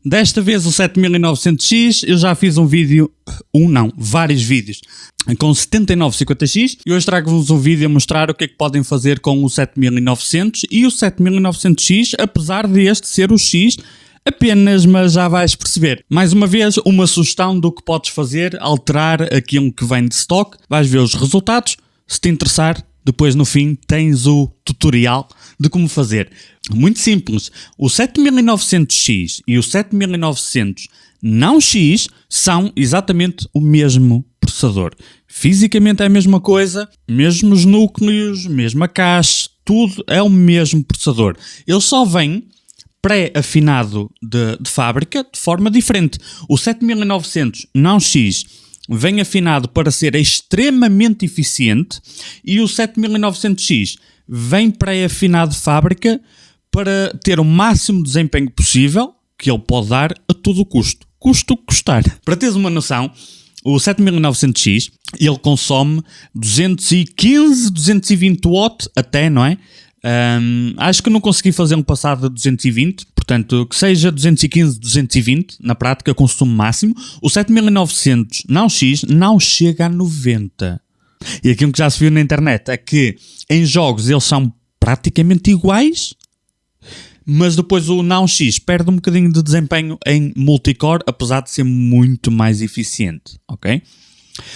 Desta vez o 7900X, eu já fiz vários vídeos com 7950X e hoje trago-vos um vídeo a mostrar o que é que podem fazer com o 7900 e o 7900X, apesar de este ser o X apenas, mas já vais perceber. Mais uma vez, uma sugestão do que podes fazer, alterar aquilo que vem de stock, vais ver os resultados, se te interessar, depois no fim tens o tutorial de como fazer. Muito simples, o 7900X e o 7900 não X são exatamente o mesmo processador. Fisicamente é a mesma coisa, mesmos núcleos, mesma cache, tudo é o mesmo processador. Ele só vem pré-afinado de fábrica de forma diferente. O 7900 não X vem afinado para ser extremamente eficiente e o 7900X vem pré-afinado de fábrica para ter o máximo desempenho possível que ele pode dar a todo o custo. Custo que custar. Para teres uma noção, o 7900X ele consome 215, 220 watts até, não é? Acho que não consegui fazer um passado de 220, portanto que seja 215, 220 na prática consumo máximo. O 7900 não X não chega a 90. E aquilo que já se viu na internet é que em jogos eles são praticamente iguais, mas depois o não X perde um bocadinho de desempenho em multicore, apesar de ser muito mais eficiente, ok?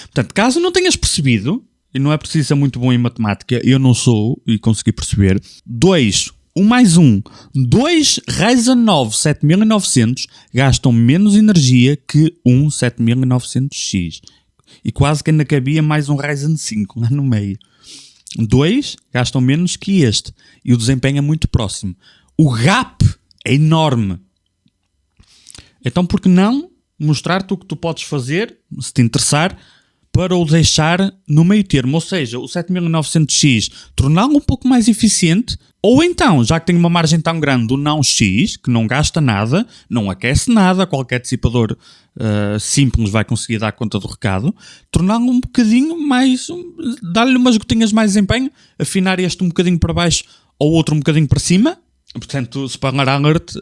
Portanto, caso não tenhas percebido, e não é preciso ser muito bom em matemática, eu não sou e consegui perceber, 2 mais 1, 2 Ryzen 9 7900 gastam menos energia que um 7900X. E quase que ainda cabia mais um Ryzen 5 lá no meio. 2 gastam menos que este. E o desempenho é muito próximo. O gap é enorme. Então por que não mostrar-te o que tu podes fazer, se te interessar, para o deixar no meio termo, ou seja, o 7900X torná-lo um pouco mais eficiente, ou então, já que tem uma margem tão grande, o não X, que não gasta nada, não aquece nada, qualquer dissipador simples vai conseguir dar conta do recado, torná-lo um bocadinho mais, dar-lhe umas gotinhas mais de desempenho, afinar este um bocadinho para baixo ou outro um bocadinho para cima. Portanto, spoiler alert,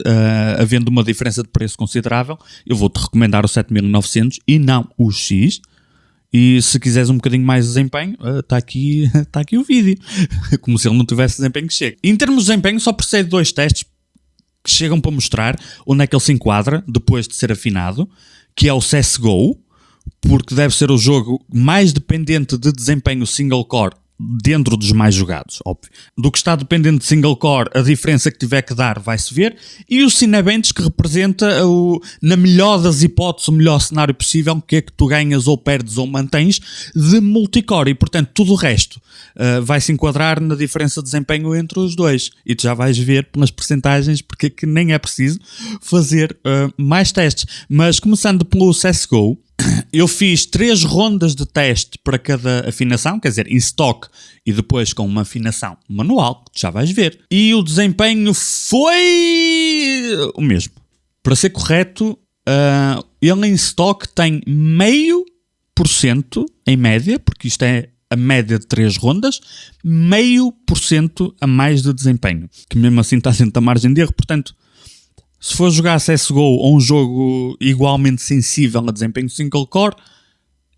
havendo uma diferença de preço considerável, eu vou-te recomendar o 7900 e não o X. E se quiseres um bocadinho mais de desempenho, está aqui o vídeo. Como se ele não tivesse desempenho que chega. Em termos de desempenho, só procede 2 testes que chegam para mostrar onde é que ele se enquadra depois de ser afinado, que é o CSGO, porque deve ser o jogo mais dependente de desempenho single core dentro dos mais jogados, óbvio. Do que está dependente de single core, a diferença que tiver que dar vai-se ver. E o Cinebench, que representa, na melhor das hipóteses, o melhor cenário possível, que é que tu ganhas ou perdes ou mantens de multicore. E, portanto, tudo o resto vai se enquadrar na diferença de desempenho entre os dois. E tu já vais ver pelas percentagens porque é que nem é preciso fazer mais testes. Mas, começando pelo CSGO, eu fiz 3 rondas de teste para cada afinação, quer dizer, em stock e depois com uma afinação manual, que já vais ver. E o desempenho foi o mesmo. Para ser correto, ele em stock tem 0,5% em média, porque isto é a média de 3 rondas, 0,5% a mais de desempenho, que mesmo assim está dentro da margem de erro, portanto, se for jogar CSGO ou um jogo igualmente sensível a desempenho single core,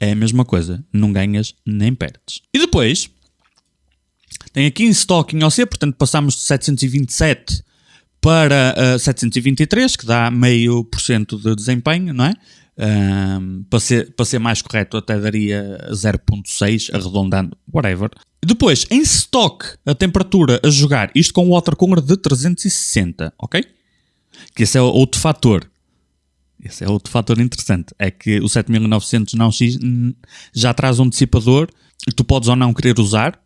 é a mesma coisa. Não ganhas nem perdes. E depois, tem aqui em stock em OC, portanto passamos de 727 para 723, que dá 0,5% de desempenho, não é? Para ser mais correto, até daria 0,6, arredondando, whatever. E depois, em stock, a temperatura a jogar, isto com o water cooler de 360, ok? Que esse é outro fator. Esse é outro fator interessante. É que o 7900 não X já traz um dissipador que tu podes ou não querer usar,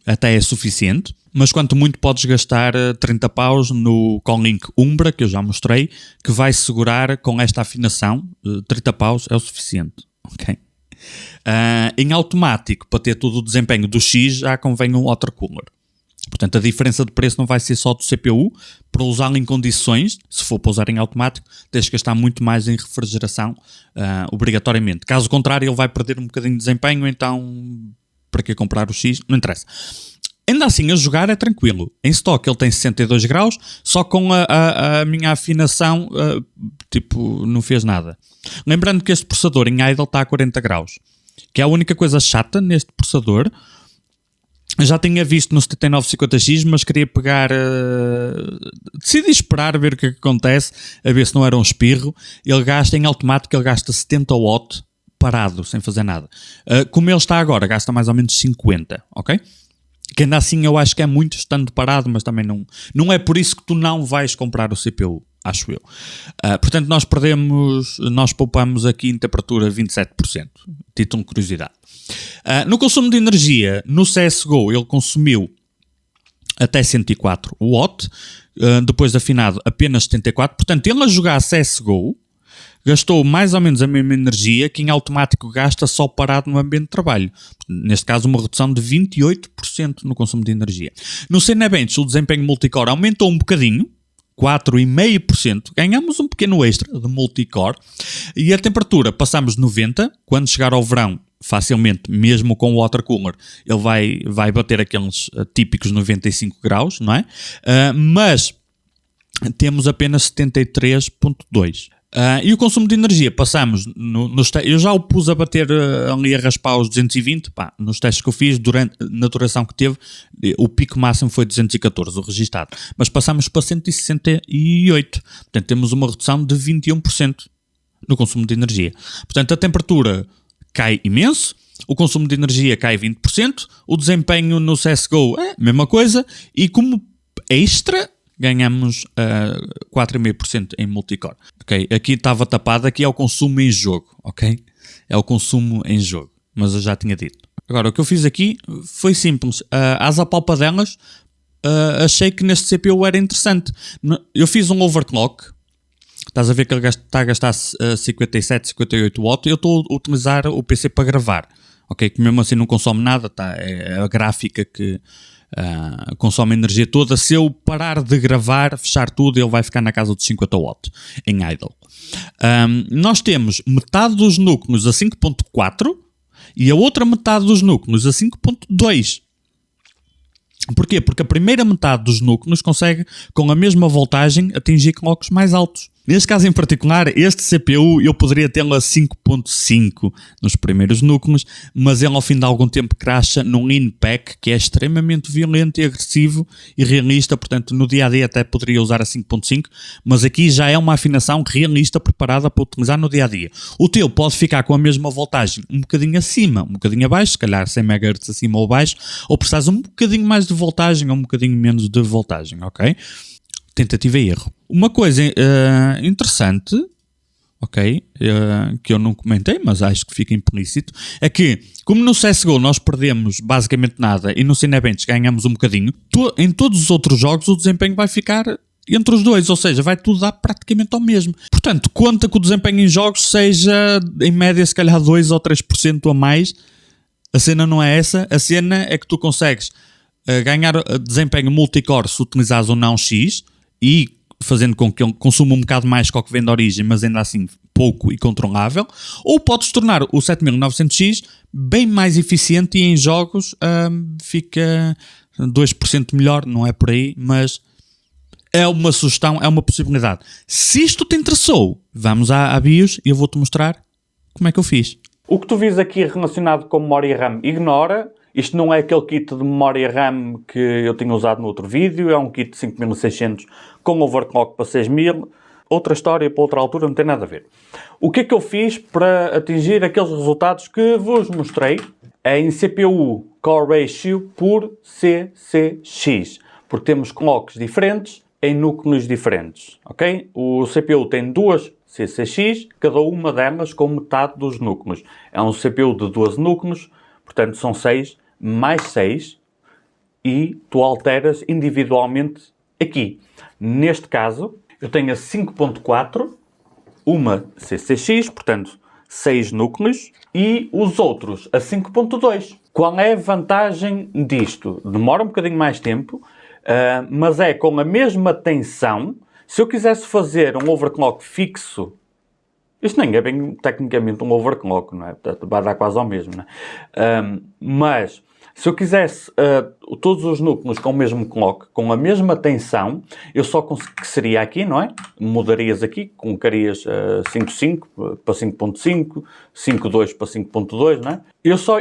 até é suficiente, mas quanto muito podes gastar 30 paus no Conlink Umbra, que eu já mostrei, que vai segurar com esta afinação. 30 paus é o suficiente. Ok? Em automático, para ter todo o desempenho do X, já convém um water cooler. Portanto, a diferença de preço não vai ser só do CPU. Para usá-lo em condições, se for para usar em automático, tens de gastar muito mais em refrigeração, obrigatoriamente. Caso contrário, ele vai perder um bocadinho de desempenho, então para que comprar o X? Não interessa. Ainda assim, a jogar é tranquilo. Em stock ele tem 62 graus, só com a minha afinação, tipo, não fez nada. Lembrando que este processador em idle está a 40 graus, que é a única coisa chata neste processador. Já tinha visto no 7950X, mas queria pegar... decidi esperar, ver o que acontece, a ver se não era um espirro. Ele gasta, em automático, ele gasta 70 watts parado, sem fazer nada. Como ele está agora, gasta mais ou menos 50, ok? Que ainda assim eu acho que é muito estando parado, mas também não é por isso que tu não vais comprar o CPU, acho eu. Portanto, nós poupamos aqui em temperatura 27%, título de curiosidade. No consumo de energia, no CSGO ele consumiu até 104 watts, depois de afinado apenas 74, portanto ele a jogar CSGO gastou mais ou menos a mesma energia que em automático gasta só parado no ambiente de trabalho. Neste caso, uma redução de 28% no consumo de energia. No Cinebench, o desempenho multicore aumentou um bocadinho, 4,5%. Ganhamos um pequeno extra de multicore. E a temperatura, passamos de 90. Quando chegar ao verão, facilmente, mesmo com o water cooler, ele vai bater aqueles típicos 95 graus, não é? Mas temos apenas 73,2. E o consumo de energia, passamos eu já o pus a bater ali a raspar os 220, nos testes que eu fiz, na duração que teve, o pico máximo foi 214, o registado, mas passamos para 168, portanto temos uma redução de 21% no consumo de energia. Portanto a temperatura cai imenso, o consumo de energia cai 20%, o desempenho no CSGO é a mesma coisa, e como extra ganhamos 4,5% em multicore. Okay? Aqui estava tapado, aqui é o consumo em jogo, ok? É o consumo em jogo, mas eu já tinha dito. Agora, o que eu fiz aqui foi simples. Às apalpadelas, achei que neste CPU era interessante. Eu fiz um overclock, estás a ver que ele está a gastar 57, 58 watts, eu estou a utilizar o PC para gravar, ok? Que mesmo assim não consome nada, é a gráfica que... consome a energia toda. Se eu parar de gravar, fechar tudo, ele vai ficar na casa dos 50 watts em idle. Nós temos metade dos núcleos a 5.4 e a outra metade dos núcleos a 5.2. Porquê? Porque a primeira metade dos núcleos consegue, com a mesma voltagem, atingir clocks mais altos. Neste caso em particular, este CPU eu poderia tê-lo a 5.5 nos primeiros núcleos, mas ele ao fim de algum tempo crasha num in-pack que é extremamente violento e agressivo e realista, portanto no dia a dia até poderia usar a 5.5, mas aqui já é uma afinação realista preparada para utilizar no dia a dia. O teu pode ficar com a mesma voltagem um bocadinho acima, um bocadinho abaixo, se calhar 100 MHz acima ou abaixo, ou precisas um bocadinho mais de voltagem ou um bocadinho menos de voltagem, ok? Tentativa e erro. Uma coisa interessante, ok, que eu não comentei, mas acho que fica implícito, é que, como no CSGO nós perdemos basicamente nada e no Cinebench ganhamos um bocadinho, em todos os outros jogos o desempenho vai ficar entre os dois, ou seja, vai tudo dar praticamente ao mesmo. Portanto, conta que o desempenho em jogos seja, em média, se calhar 2 ou 3% a mais. A cena não é essa, a cena é que tu consegues ganhar desempenho multicore se utilizares ou não X, e fazendo com que ele consuma um bocado mais que o que vem de origem, mas ainda assim pouco e controlável, ou podes tornar o 7900X bem mais eficiente e em jogos fica 2% melhor, não é por aí, mas é uma sugestão, é uma possibilidade. Se isto te interessou, vamos à BIOS e eu vou-te mostrar como é que eu fiz. O que tu vis aqui relacionado com memória RAM, ignora. Isto não é aquele kit de memória RAM que eu tinha usado no outro vídeo, é um kit de 5600 com overclock para 6000. Outra história para outra altura, não tem nada a ver. O que é que eu fiz para atingir aqueles resultados que vos mostrei? É em CPU Core Ratio por CCX, porque temos clocks diferentes em núcleos diferentes, ok? O CPU tem duas CCX, cada uma delas com metade dos núcleos. É um CPU de 12 núcleos, portanto são 6 mais 6 e tu alteras individualmente aqui. Neste caso, eu tenho a 5.4, uma CCX, portanto 6 núcleos, e os outros a 5.2. Qual é a vantagem disto? Demora um bocadinho mais tempo, mas é com a mesma tensão. Se eu quisesse fazer um overclock fixo, isto nem é bem tecnicamente um overclock, não é? Portanto, vai dar quase ao mesmo, não é? Mas Se eu quisesse todos os núcleos com o mesmo clock, com a mesma tensão, eu só seria aqui, não é? Mudarias aqui, colocarias 5.5 para 5.5, 5.2 para 5.2, não é?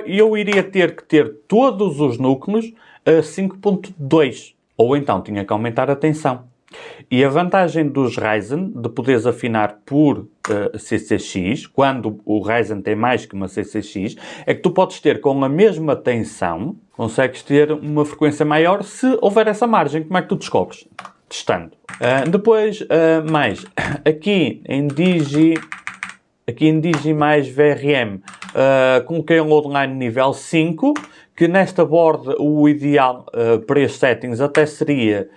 Eu iria ter que ter todos os núcleos a 5.2, ou então tinha que aumentar a tensão. E a vantagem dos Ryzen de poderes afinar por CCX, quando o Ryzen tem mais que uma CCX, é que tu podes ter com a mesma tensão, consegues ter uma frequência maior se houver essa margem. Como é que tu descobres? Testando. Depois, mais, aqui em Digi mais VRM, coloquei um loadline nível 5, que nesta board o ideal para estes settings até seria...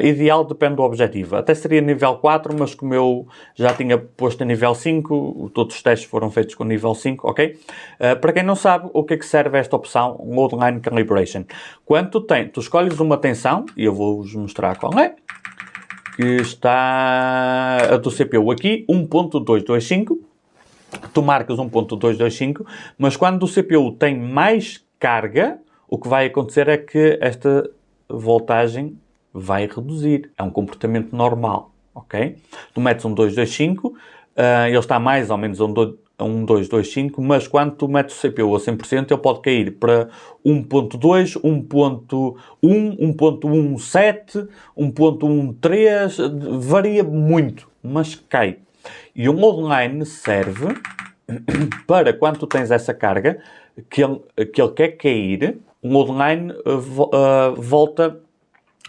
ideal depende do objetivo. Até seria nível 4, mas como eu já tinha posto a nível 5, todos os testes foram feitos com nível 5, ok? Para quem não sabe, o que é que serve esta opção Loadline Calibration? Quando tu escolhes uma tensão, e eu vou-vos mostrar qual é, que está a do CPU aqui, 1.225, tu marcas 1.225, mas quando o CPU tem mais carga, o que vai acontecer é que esta voltagem vai reduzir. É um comportamento normal, ok? Tu metes um 225, ele está mais ou menos a um 225, mas quando tu metes o CPU a 100%, ele pode cair para 1.2, 1.1, 1.17, 1.13, varia muito, mas cai. E o loadline serve para quando tu tens essa carga, que ele quer cair, o loadline volta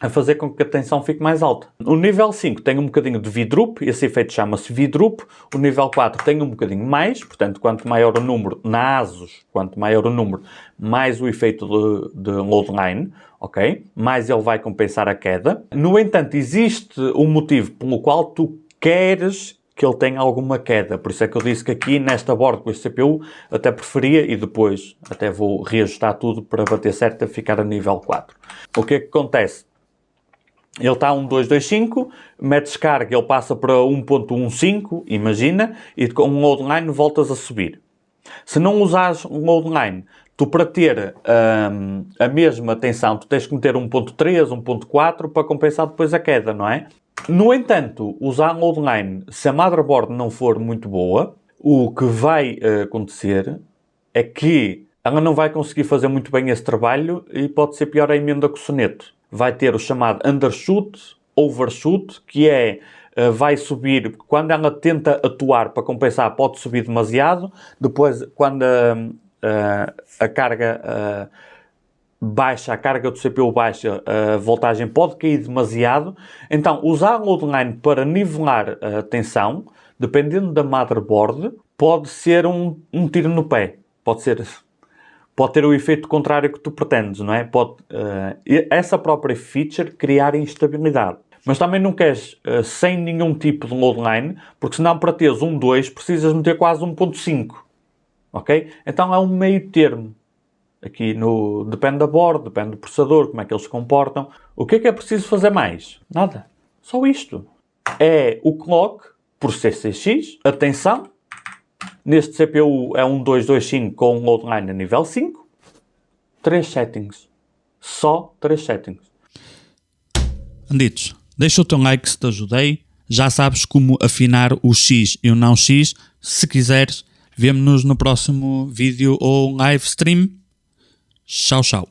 a fazer com que a tensão fique mais alta. O nível 5 tem um bocadinho de V-Droop, esse efeito chama-se V-Droop. O nível 4 tem um bocadinho mais, portanto, quanto maior o número, na ASUS, quanto maior o número, mais o efeito de loadline, ok? Mais ele vai compensar a queda. No entanto, existe um motivo pelo qual tu queres que ele tenha alguma queda. Por isso é que eu disse que aqui, nesta board com este CPU, até preferia, e depois até vou reajustar tudo para bater certo a ficar a nível 4. O que é que acontece? Ele está a 1.225, metes carga, ele passa para 1.15, imagina, e com um loadline voltas a subir. Se não usares um loadline, tu para ter a mesma tensão, tu tens que meter 1.3, 1.4 para compensar depois a queda, não é? No entanto, usar um loadline, se a motherboard não for muito boa, o que vai acontecer é que ela não vai conseguir fazer muito bem esse trabalho e pode ser pior a emenda com o soneto. Vai ter o chamado undershoot, overshoot, que é, vai subir, quando ela tenta atuar para compensar, pode subir demasiado, depois quando a carga baixa, a carga do CPU baixa, a voltagem pode cair demasiado. Então, usar o loadline para nivelar a tensão, dependendo da motherboard, pode ser um tiro no pé. Pode ter o efeito contrário que tu pretendes, não é? Pode, essa própria feature, criar instabilidade. Mas também não queres sem nenhum tipo de loadline, porque senão para teres 1.2 precisas meter quase 1.5. Ok? Então é um meio termo. Aqui depende da board, depende do processador, como é que eles se comportam. O que é preciso fazer mais? Nada. Só isto. É o clock por CCX, a tensão. Neste CPU é um 225 com um loadline a nível 5. 3 settings. Só 3 settings. Bandidos, deixa o teu like se te ajudei. Já sabes como afinar o X e o não X. Se quiseres, vemo-nos no próximo vídeo ou live stream. Tchau, tchau.